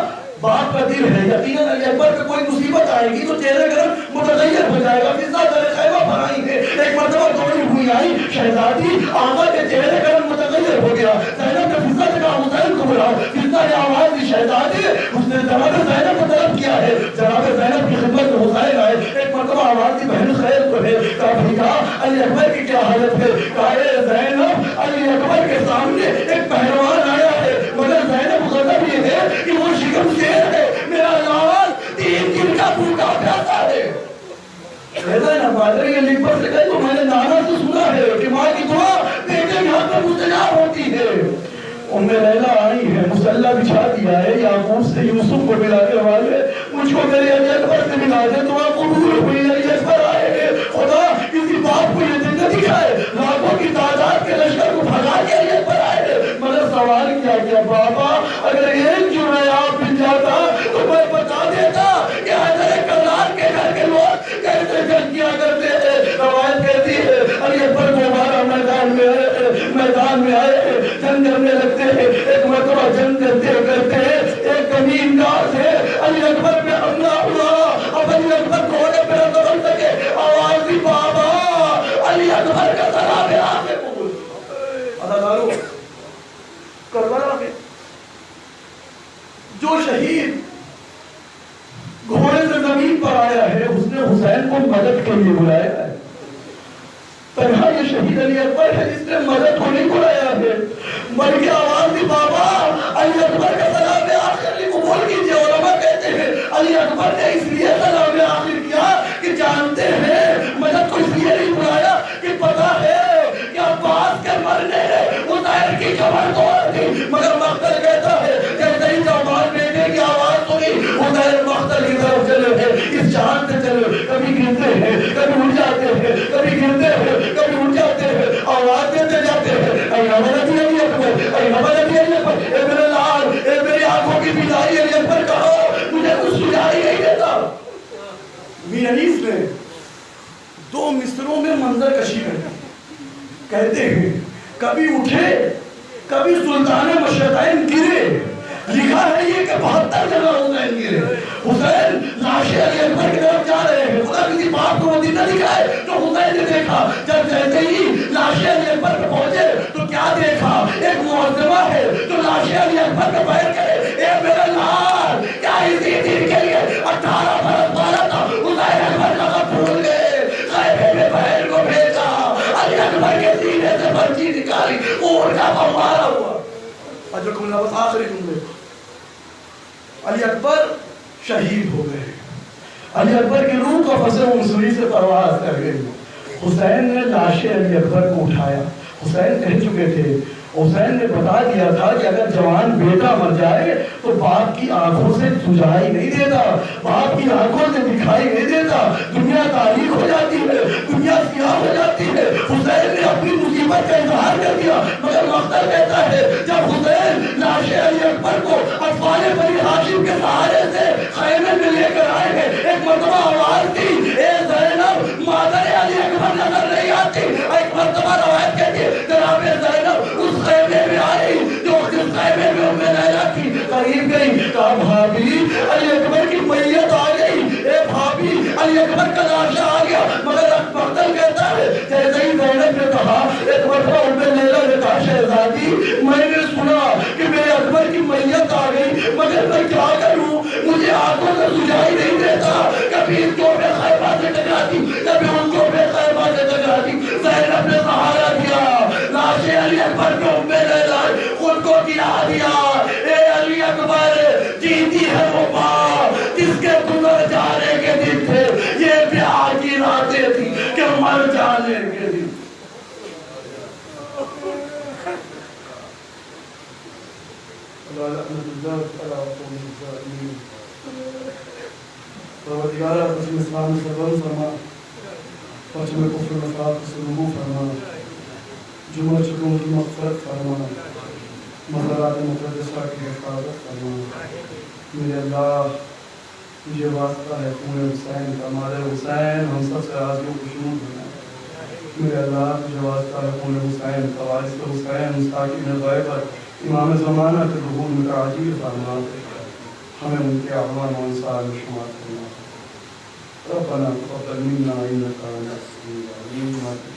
باپ کا دل ہے، یقیناً علی اکبر پہ کوئی مصیبت آئے گی تو چہرے گرم متغیر ہو جائے گا۔ فضا در خیمہ پر آئی ہے، ایک مرتبہ دوڑی ہوئی آئی، شہزادی آقا کے چہرے گرم متغیر ہو گیا۔ زینب نے فضا سے کہا حسین کو بلاؤ۔ فضا نے آواز دی شہزادی، اس نے جناب زینب کو طلب کیا ہے۔ جناب زینب کی خدمت میں حسین آئے، ایک مرتبہ آواز دی بہن خیر تو ہے؟ کہا بھیا علی اکبر کی کیا حالت ہے؟ کہا اے زینب علی اکبر کے سامنے ایک پہلوان آیا ہے، مگر زینب غضب یہ ہے کہ وہ شکم شیر ہے، میرا لال 3 دن کا بھوکا پیاسا ہے۔ زینب بادری یہ لکھ پر سے کہے تو میں نے نانا سے سنا ہے کہ ماں کی دعا بیٹے یہاں پر مستجاب ہوتی ہے۔ ام لیلا آئی ہے، مسلح بچھا دیا ہے، یعقوب سے یوسف کو ملا کے حوالے، مجھ کو میرے علی اکبر سے ملا دے، دعا قبول ہوئی۔ علی اکبر آئے ہیں، خدا کسی باپ کو یہ دن نہ دکھائے، لاکھوں کی تعداد کے لشکر کو بھگا کے علی اکبر آئے ہیں۔ مگر سوال کیا بابا اگر ایک جمعہ آپ مل جاتا تو میں بتا دیتا کہ حضرت کرار کے گھر کے لوگ کیسے جنگ کیا کرتے ہیں۔ روایت کہتی ہے علی اکبر کو ہمارا میدان میں آئے، جنگ کرنے لگتے ہیں۔ ایک مرتبہ جنگ کرتے کرتے ایک کمین گار سے علی اکبر پہ حملہ ہوا، اب علی اکبر گھوڑے پہ نہ چڑھ سکے، آواز دی بابا علی اکبر کا سلام آخر قبول۔ اداکاروں کربلا میں جو شہید گھوڑے سے زمین پر آیا ہے اس نے حسین کو مدد کے لیے بلایا ہے۔ تنہا یہ شہید علی اکبر ہے جس نے مدد کو نہیں بلایا ہے، بلکہ آواز دی بابا علی اکبر کا سلام آخر قبول کیجئے۔ علماء کہتے ہیں علی اکبر نے اس لیے سلام آخر کیا کہ جانتے ہیں مدد کو اس لیے نہیں بلایا کہ پتا ہے کہ عباس کے مرنے نے حسین کی کمر توڑ دی، مگر مقتل کہتا ہے جیسے ہی جوان بیٹے کی آواز سنی حسین مقتل کی طرف چلے ہیں، اس جہان سے چلے، کبھی گرتے ہیں کبھی اٹھ جاتے ہیں، کبھی گرتے ہیں کبھی اٹھ جاتے ہیں، آواز دیتے جاتے ہیں اے علی اکبر، اے علی اکبر، اے میرے لال، اے میری آنکھوں کی بیداری علی اکبر کہو، مجھے کچھ سجائی نہیں دیتا۔ میر انیس نے 2 مصروں میں منظر کشی کرتے کہتے ہیں کبھی اٹھے کبھی سلطان مشرقین گرے، لکھا ہے یہ کہ 72 جگہ حسین گرے۔ حسین لاشیں علی اکبر کی طرف جا رہے ہیں، خدا کسی باپ کو مدینہ دکھائے تو حسین نے دیکھا، جب جیسے ہی لاشیں علی اکبر پہ پہنچے تو کیا دیکھا؟ ایک معظمہ ہے جو لاشیں علی اکبر پہ بیٹھ کرے، اے میرا لال کیا اسی دن کے لیے 18 برس والا تھا حسین اکبر لقب بھول گئے؟ خیمے میں بہن کو بھیجا، علی اکبر کے سینے سے برچی نکالی، اونٹ کا بمبارا ہوا۔ اجرکم اللہ، بس آخری جملے، علی اکبر شہید ہو گئے، علی اکبر کی روح کو فضل منصوری سے پرواز کر گئی۔ حسین نے لاش علی اکبر کو اٹھایا، حسین کہہ چکے تھے، حسین نے بتا دیا تھا کہ اگر جوان بیٹا مر جائے تو باپ کی آنکھوں سے سجائی نہیں دیتا، باپ کی آنکھوں سے دکھائی نہیں دیتا، دنیا تاریخ ہو جاتی ہے، دنیا سیاہ ہو جاتی ہے۔ حسین نے اپنی مصیبت کا اظہار کر دیا، مگر مقتل کہتا ہے جب حسین لاش علی اکبر کو اطفال بنی ہاشم کے سہارے سے خیمے میں لے کر آئے ہیں، ایک مرتبہ آواز دی، اے زینب مادر علی اکبر نظر نہیں آتی۔ ایک مرتبہ روایت کہتی ہے جناب زینب اس خیمے میں آئی جو جس خیمے میں ام لیلا کی، قریب گئی، کہا بھابی علی اکبر کی میت آ گئی، اے بھابی علی اکبر کا لاشا آ گیا۔ مگر مقتل کہتا ہے جیسے ہی زینب نے کہا، ایک مرتبہ ام لیلا نے کہا شہزادی میں نے سنا کہ میرے اکبر کی میت آ گئی، مگر میں کیا کروں، مجھے آنکھوں سے سجائی نہیں دیتا، کبھی اس کو بے خیمہ سے ٹکراتی، کبھی ان کو بے خیمہ سے ٹکراتی۔ زینب نے سہارا دیا، لاش علی اکبر کو ام لیلا خود کو گرا دیا۔ اے علی اکبر جیتی ہے وہ ماں جس کے گزر جانے کے دن تھے، یہ پیار کی راتیں تھی کہ مر جانے کے دن۔ پروردگارہ قسم اسلام سے بند فرما، پرچم کفر و نفاق سے رمو فرما، جمعہ چکوں کی مغفرت فرما، مزارات مقدسہ کی حفاظت فرما۔ میرے اللہ مجھے واسطہ ہے خون حسین کا، مادر حسین ہم سب سے راضی و خوشنود بنا۔ میرے اللہ مجھے واسطہ ہے خون حسین کا، وارث حسین مستاقی میں غیبت امام زمانہ کے ظہور میں تعجیل فرما، ہمیں ان کے اعوان و انصار میں شمار فرما۔ ربنا تقبل منا انک انت السمیع العلیم۔